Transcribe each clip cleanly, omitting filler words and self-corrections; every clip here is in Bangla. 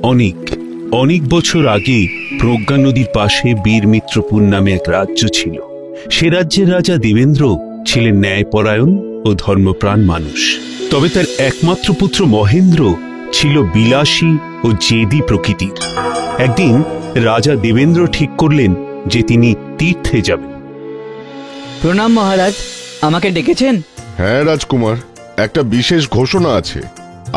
অনেক অনেক বছর আগে প্রজ্ঞা নদীর পাশে বীরমিত্রপুর নামে এক রাজ্য ছিল। সে রাজ্যের রাজা দেবেন্দ্র ছিলেন ন্যায়পরায়ণ ও ধর্মপ্রাণ মানুষ। তবে তার একমাত্র পুত্র মহেন্দ্র ছিল বিলাসী ও জেদি প্রকৃতির। একদিন রাজা দেবেন্দ্র ঠিক করলেন যে তিনি তীর্থে যাবেন। প্রণাম মহারাজ, আমাকে ডেকেছেন? হ্যাঁ রাজকুমার, একটা বিশেষ ঘোষণা আছে।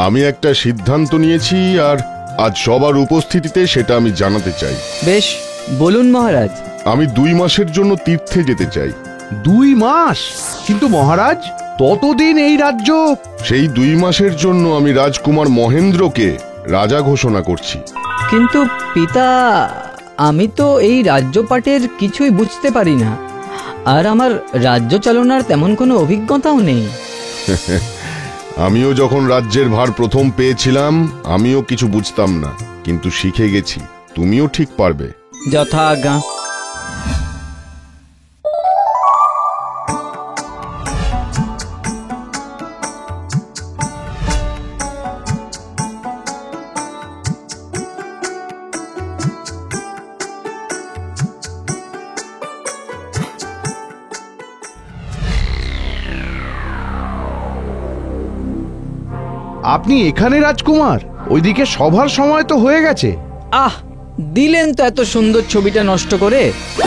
আমি একটা সিদ্ধান্ত নিয়েছি, আর আজ সবার উপস্থিতিতে সেটা আমি জানাতে চাই। বেশ, বলুন মহারাজ। আমি 2 মাসের জন্য তীর্থে যেতে চাই। 2 মাস? কিন্তু মহারাজ, ততদিন এই রাজ্য। সেই 2 মাসের জন্য আমি রাজকুমার মহেন্দ্রকে রাজা ঘোষণা করছি। কিন্তু পিতা, আমি তো এই রাজ্যপাটের কিছুই বুঝতে পারি না, আর আমার রাজ্য চালনার তেমন কোনো অভিজ্ঞতাও নেই। আমিও যখন রাজ্যের ভার প্রথম পেয়েছিলাম, আমিও কিছু বুঝতাম না, কিন্তু শিখে গেছি। তুমিও ঠিক পারবে। যথা আজ্ঞা। আপনি এখানে রাজকুমার? ওইদিকে সভার সময় তো হয়ে গেছে। আহ, দিলেন তো এত সুন্দর ছবিটা নষ্ট করে।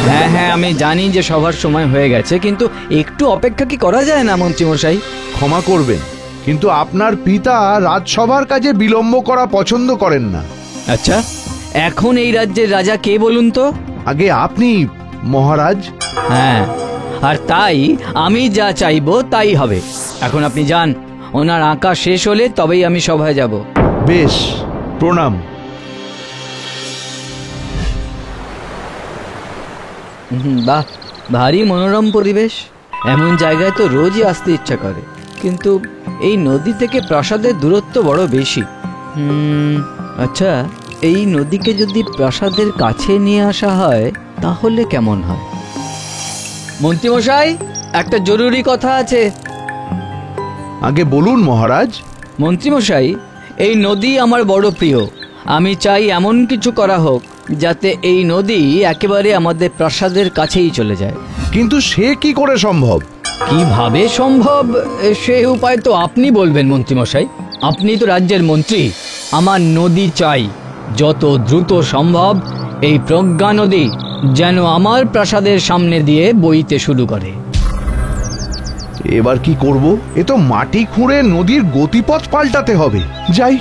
হ্যাঁ হ্যাঁ, আমি জানি যে সবার সময় হয়ে গেছে, কিন্তু একটু অপেক্ষা কি করা যায় না মন্ত্রীমশাই? ক্ষমা করবেন, কিন্তু আপনার পিতা রাজসভার কাজে বিলম্ব করা পছন্দ করেন না। আচ্ছা, এখন এই রাজ্যের রাজা কে বলুন তো? আগে আপনি মহারাজ। হ্যাঁ, আর তাই আমি যা চাইবো তাই হবে। এখন আপনি যান, ওনার আঁকা শেষ হলে তবেই আমি সভায় যাব। বেশ, প্রণাম। বাহ, ভারী মনোরম পরিবেশ। এমন জায়গায় তো রোজই আসতে ইচ্ছা করে, কিন্তু এই নদী থেকে প্রাসাদের দূরত্ব বড় বেশি। আচ্ছা, এই নদীকে যদি প্রাসাদের কাছে নিয়ে আসা হয় তাহলে কেমন হয়? মন্ত্রীমশাই, একটা জরুরি কথা আছে। আগে বলুন মহারাজ। মন্ত্রীমশাই, এই নদী আমার বড় প্রিয়। আমি চাই এমন কিছু করা হোক যাতে এই নদী একেবারে আমাদের প্রাসাদের কাছেই চলে যায়। কিন্তু সে কি করে সম্ভব? কিভাবে সম্ভব সে উপায় তো আপনি বলবেন মন্ত্রীমশাই। আপনি তো রাজ্যের মন্ত্রী। আমার নদী চাই যত দ্রুত সম্ভব এই প্রজ্ঞা নদী যেন আমার প্রাসাদের সামনে দিয়ে বইতে শুরু করে। এবার কি করব? এ তো মাটি খুঁড়ে নদীর গতিপথ পাল্টাতে হবে। যাই।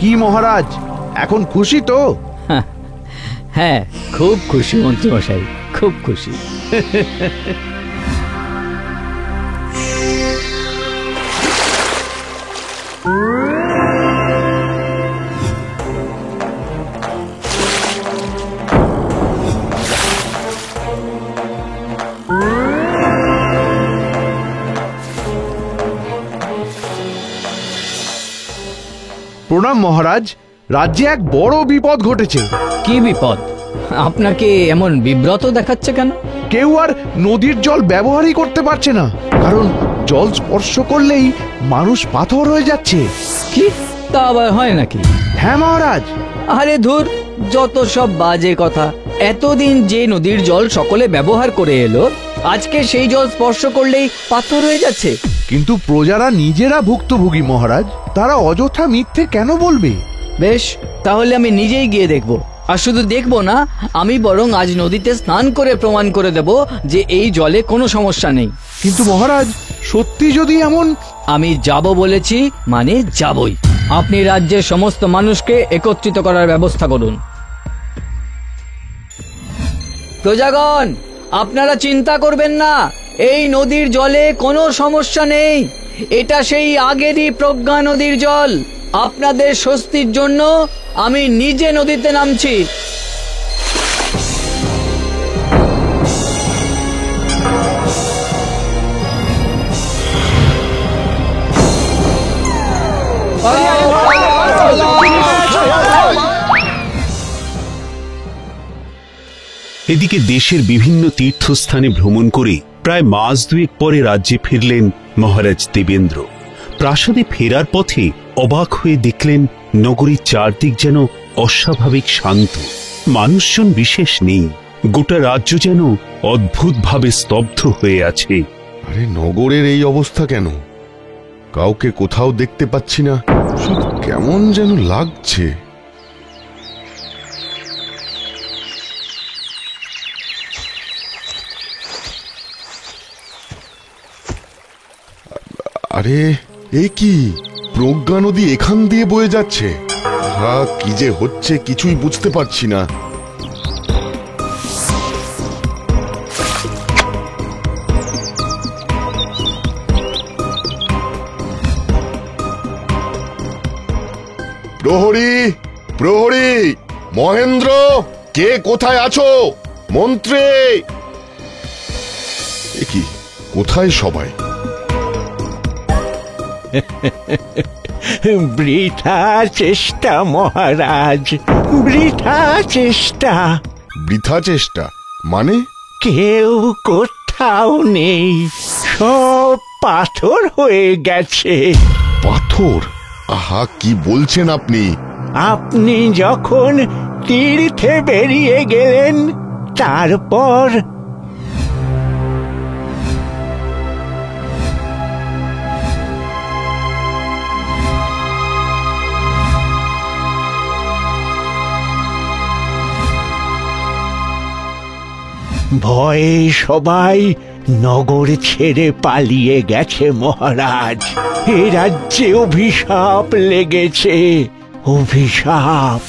কি মহারাজ, এখন খুশি তো? হ্যাঁ, খুব খুশি মন্ত্রীমশাই, খুব খুশি। প্রণাম মহারাজ, রাজ্যে এক বড় বিপদ ঘটেছে। কি বিপদ? আপনাকে এমন বিব্রত দেখাচ্ছে কেন? কেউ আর নদীর জল ব্যবহারই করতে পারছে না, কারণ জল স্পর্শ করলেই মানুষ পাথর হয়ে যাচ্ছে। কি, তা আবার হয় নাকি? হ্যাঁ মহারাজ। আরে ধুর, যত সব বাজে কথা। এতদিন যে নদীর জল সকলে ব্যবহার করে এলো, আজকে সেই জল স্পর্শ করলেই পাথর হয়ে যাচ্ছে। কিন্তু প্রজারা নিজেরা ভুক্তভোগী মহারাজ, তারা অযথা মিথ্যে কেন বলবে? বেশ, তাহলে আমি নিজেই গিয়ে দেখব। আর শুধু দেখবো না, আমি বরং আজ নদীতে স্নান করে প্রমাণ করে দেব যে এই জলে কোনো সমস্যা নেই। কিন্তু মহারাজ, সত্যি যদি এমন... আমি যাব বলেছি মানে যাবই। আপনি রাজ্যের সমস্ত মানুষকে একত্রিত করার ব্যবস্থা করুন। প্রজাগণ, আপনারা চিন্তা করবেন না, এই নদীর জলে কোনো সমস্যা নেই। এটা সেই আগেরই প্রজ্ঞা নদীর জল। আপনাদের স্বস্তির জন্য আমি নিজে নদীতে নামছি। এদিকে দেশের বিভিন্ন তীর্থস্থানে ভ্রমণ করে প্রায় মাস দুয়েক পরে রাজ্যে ফিরলেন মহারাজ দেবেন্দ্র। প্রাসাদে ফেরার পথে অবাক হয়ে দেখলেন নগরীর চারদিক যেন অস্বাভাবিক শান্ত, মানুষজন বিশেষ নেই। গোটা রাজ্য যেন অদ্ভুতভাবে স্তব্ধ হয়ে আছে। আরে, নগরের এই অবস্থা কেন? কাউকে কোথাও দেখতে পাচ্ছি না, সব কেমন যেন লাগছে। আরে, এ কি? প্রজ্ঞা নদী এখান দিয়ে বয়ে যাচ্ছে। কি যে হচ্ছে কিছুই বুঝতে পারছি না। প্রহরী, প্রহরী, মহেন্দ্র, কে কোথায় আছো? মন্ত্রী! এ কি, কোথায় সবাই? বৃথা চেষ্টা মহারাজ, বৃথা চেষ্টা। বৃথা চেষ্টা মানে? কেউ কোথাও নেই, সব পাথর হয়ে গেছে। পাথর? আহা, কি বলছেন আপনি? আপনি যখন তীর্থে বেরিয়ে গেলেন, তারপর ভয়ে সবাই নগর ছেড়ে পালিয়ে গেছে মহারাজ। এ রাজ্যে অভিশাপ লেগেছে, অভিশাপ।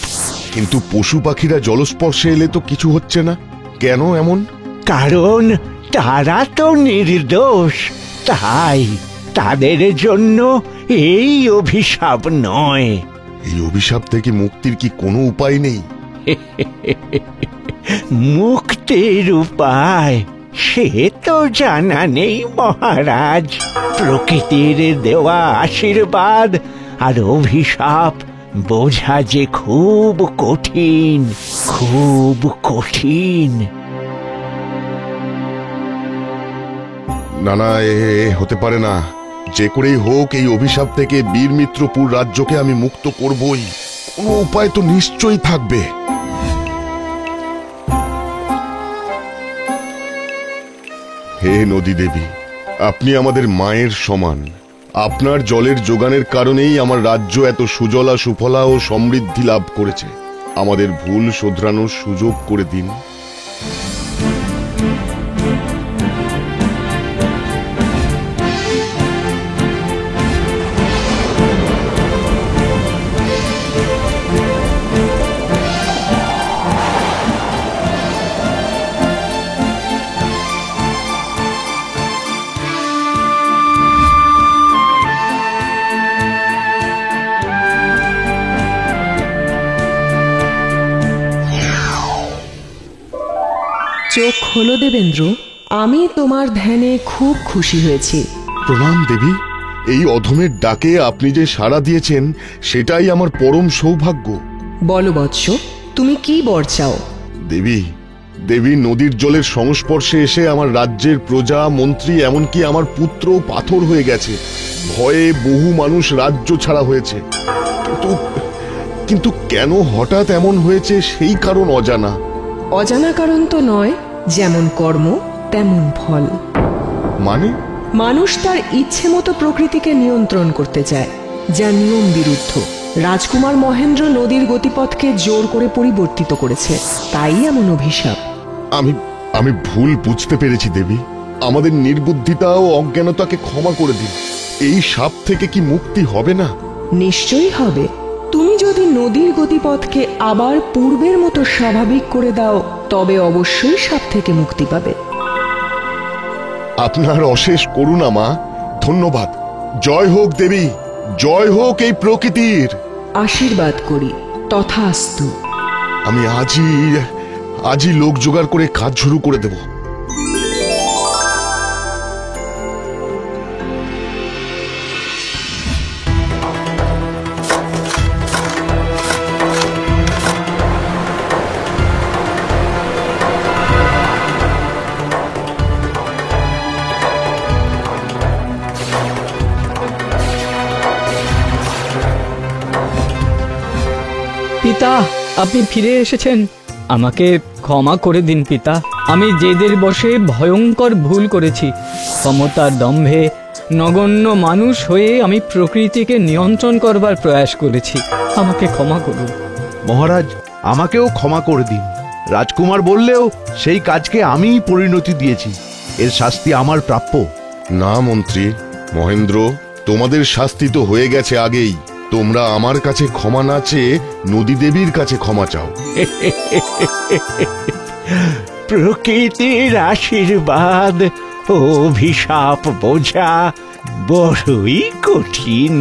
কিন্তু পশু পাখিরা জলস্পর্শে এলে তো কিছু হচ্ছে না, কেন এমন? কারণ তারা তো নির্দোষ, তাই তাদের জন্য এই অভিশাপ নয়। এই অভিশাপ থেকে মুক্তির কি কোনো উপায় নেই? মুক্তির উপায় সে তো জানা নেই মহারাজ। প্রকৃতির দেওয়া আশীর্বাদ আর অভিশাপ বোঝা যে খুব কঠিন, খুব কঠিন। না না, এ হতে পারে না। যে করেই হোক এই অভিশাপ থেকে বীরমিত্রপুর রাজ্যকে আমি মুক্ত করবই। কোনো উপায় তো নিশ্চয়ই থাকবে। হে নদী দেবী, আপনি আমাদের মায়ের সমান। আপনার জলের যোগানের কারণেই আমার রাজ্য এত সুজলা সুফলা ও সমৃদ্ধি লাভ করেছে। আমাদের ভুল শোধরানোর সুযোগ করে দিন। চোখ খোলো দেবেন্দ্র, আমি তোমার ধ্যানে খুব খুশি হয়েছি। প্রণাম দেবী। এই অধমের ডাকে আপনি যে সাড়া দিয়েছেন সেটাই আমার পরম সৌভাগ্য। বলো বৎস, তুমি কি বর চাও? দেবী, দেবী, নদীর জলের সংস্পর্শে এসে আমার রাজ্যের প্রজা, মন্ত্রী, এমনকি আমার পুত্র পাথর হয়ে গেছে। ভয়ে বহু মানুষ রাজ্য ছাড়া হয়েছে। কিন্তু কেন হঠাৎ এমন হয়েছে সেই কারণ অজানা। অজানা কারণ তো নয়, যেমন কর্ম তেমন ফল। মানে? মানুষ তার ইচ্ছে মতো প্রকৃতিকে নিয়ন্ত্রণ করতে চায়, যা নিয়ম বিরুদ্ধ। রাজকুমার মহেন্দ্র নদীর গতিপথকে জোর করে পরিবর্তিত করেছে, তাই এমন অভিশাপ। আমি ভুল বুঝতে পেরেছি দেবী। আমাদের নির্বুদ্ধিতা ও অজ্ঞানতাকে ক্ষমা করে দিন। এই শাপ থেকে কি মুক্তি হবে না? নিশ্চয়ই হবে। তুমি যদি নদীর গতিপথকে আবার পূর্বের মতো স্বাভাবিক করে দাও, তবে অবশ্যই সাপ থেকে মুক্তি পাবে। আপনার অশেষ করুণা মা, ধন্যবাদ। জয় হোক দেবী, জয় হোক এই প্রকৃতির। আশীর্বাদ করি, তথাস্তু। আমি আজই লোক জোগাড় করে কাজ শুরু করে দেব। পিতা, আপনি ফিরে এসেছেন। আমাকে ক্ষমা করে দিন পিতা। আমি জেদের বশে ভয়ঙ্কর ভুল করেছি। ক্ষমতার দম্ভে নগণ্য মানুষ হয়ে আমি প্রকৃতিকে নিয়ন্ত্রণ করবার প্রয়াস করেছি। আমাকে ক্ষমা করুন। মহারাজ, আমাকেও ক্ষমা করে দিন। রাজকুমার বললেও সেই কাজকে আমিই পরিণতি দিয়েছি। এর শাস্তি আমার প্রাপ্য। না মন্ত্রী, মহেন্দ্র, তোমাদের শাস্তি তো হয়ে গেছে আগেই। তোমরা আমার কাছে ক্ষমা না চেয়ে নদী দেবীর কাছে ক্ষমা চাও। প্রকৃতির আশীর্বাদ ও অভিশাপ বোঝা বড়ই কঠিন।